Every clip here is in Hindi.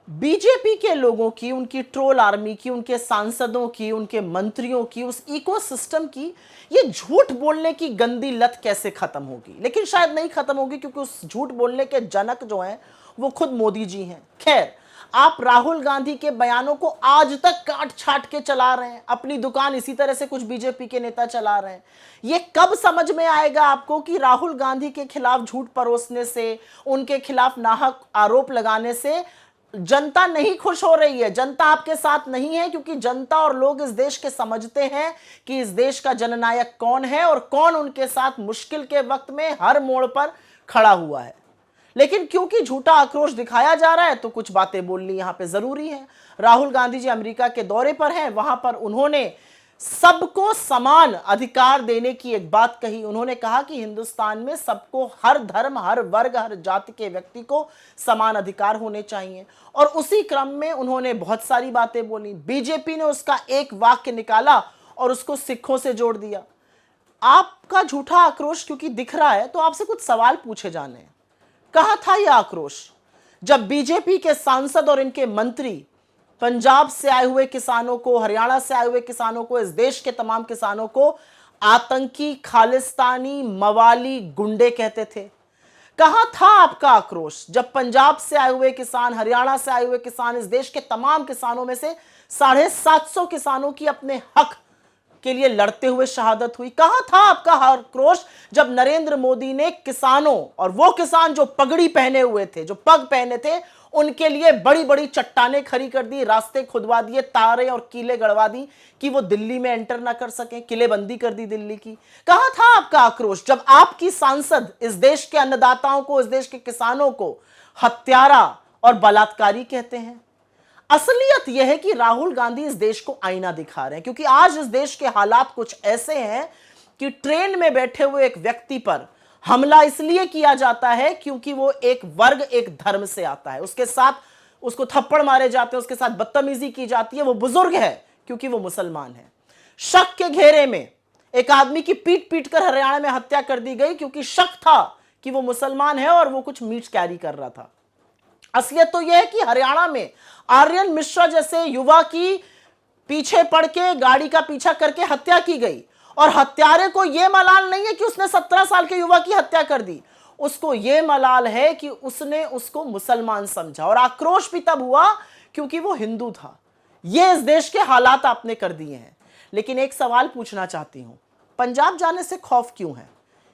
बीजेपी के लोगों की, उनकी ट्रोल आर्मी की, उनके सांसदों की, उनके मंत्रियों की, उस इकोसिस्टम की ये झूठ बोलने की गंदी लत कैसे खत्म होगी? लेकिन शायद नहीं खत्म होगी, क्योंकि उस झूठ बोलने के जनक जो हैं वो खुद मोदी जी हैं। खैर, आप राहुल गांधी के बयानों को आज तक काट छाट के चला रहे हैं, अपनी दुकान इसी तरह से कुछ बीजेपी के नेता चला रहे हैं। ये कब समझ में आएगा आपको कि राहुल गांधी के खिलाफ झूठ परोसने से, उनके खिलाफ नाहक आरोप लगाने से जनता नहीं खुश हो रही है, जनता आपके साथ नहीं है, क्योंकि जनता और लोग इस देश के समझते हैं कि इस देश का जननायक कौन है और कौन उनके साथ मुश्किल के वक्त में हर मोड़ पर खड़ा हुआ है। लेकिन क्योंकि झूठा आक्रोश दिखाया जा रहा है तो कुछ बातें बोलनी यहां पे जरूरी है। राहुल गांधी जी अमेरिका के दौरे पर हैं, वहां पर उन्होंने सबको समान अधिकार देने की एक बात कही। उन्होंने कहा कि हिंदुस्तान में सबको, हर धर्म, हर वर्ग, हर जाति के व्यक्ति को समान अधिकार होने चाहिए। और उसी क्रम में उन्होंने बहुत सारी बातें बोली। बीजेपी ने उसका एक वाक्य निकाला और उसको सिखों से जोड़ दिया। आपका झूठा आक्रोश क्योंकि दिख रहा है तो आपसे कुछ सवाल पूछे जाने हैं। कहां था यह आक्रोश जब बीजेपी के सांसद और इनके मंत्री पंजाब से आए हुए किसानों को, हरियाणा से आए हुए किसानों को, इस देश के तमाम किसानों को आतंकी, खालिस्तानी, मवाली, गुंडे कहते थे? कहां था आपका आक्रोश जब पंजाब से आए हुए किसान, हरियाणा से आए हुए किसान, इस देश के तमाम किसानों में से 750 किसानों की अपने हक के लिए लड़ते हुए शहादत हुई? कहां था आपका आक्रोश जब नरेंद्र मोदी ने किसानों, और वो किसान जो पगड़ी पहने हुए थे, जो पग पहने थे, उनके लिए बड़ी बड़ी चट्टानें खड़ी कर दी, रास्ते खुदवा दिए, तारे और कीले गड़वा दी कि वो दिल्ली में एंटर ना कर सके, किलेबंदी कर दी दिल्ली की? कहां था आपका आक्रोश जब आपकी सांसद इस देश के अन्नदाताओं को, इस देश के किसानों को हत्यारा और बलात्कारी कहते हैं? असलियत यह है कि राहुल गांधी इस देश को आईना दिखा रहे हैं, क्योंकि आज इस देश के हालात कुछ ऐसे हैं कि ट्रेन में बैठे हुए एक व्यक्ति पर हमला इसलिए किया जाता है क्योंकि वो एक वर्ग, एक धर्म से आता है, उसके साथ उसको थप्पड़ मारे जाते हैं, उसके साथ बदतमीजी की जाती है, वो बुजुर्ग है क्योंकि वो मुसलमान है। शक के घेरे में एक आदमी की पीट पीट कर हरियाणा में हत्या कर दी गई क्योंकि शक था कि वो मुसलमान है और वो कुछ मीट कैरी कर रहा था। असलियत तो यह है कि हरियाणा में आर्यन मिश्रा जैसे युवा की पीछे पड़ के, गाड़ी का पीछा करके हत्या की गई, और हत्यारे को यह मलाल नहीं है कि उसने 17 साल के युवा की हत्या कर दी, उसको यह मलाल है कि उसने उसको मुसलमान समझा, और आक्रोश भी तब हुआ क्योंकि वो हिंदू था। यह इस देश के हालात आपने कर दिए हैं। लेकिन एक सवाल पूछना चाहती हूं, पंजाब जाने से खौफ क्यों है?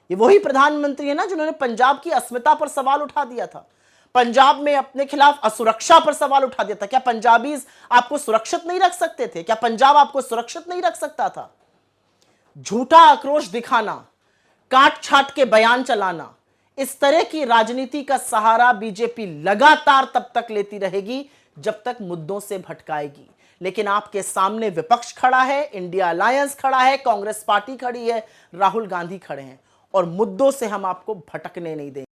ये वही प्रधानमंत्री है ना जिन्होंने पंजाब की अस्मिता पर सवाल उठा दिया था, पंजाब में अपने खिलाफ असुरक्षा पर सवाल उठा दिया था। क्या पंजाबीज आपको सुरक्षित नहीं रख सकते थे? क्या पंजाब आपको सुरक्षित नहीं रख सकता था? झूठा आक्रोश दिखाना, काट छाट के बयान चलाना, इस तरह की राजनीति का सहारा बीजेपी लगातार तब तक लेती रहेगी जब तक मुद्दों से भटकाएगी। लेकिन आपके सामने विपक्ष खड़ा है, इंडिया अलायंस खड़ा है, कांग्रेस पार्टी खड़ी है, राहुल गांधी खड़े हैं, और मुद्दों से हम आपको भटकने नहीं देंगे।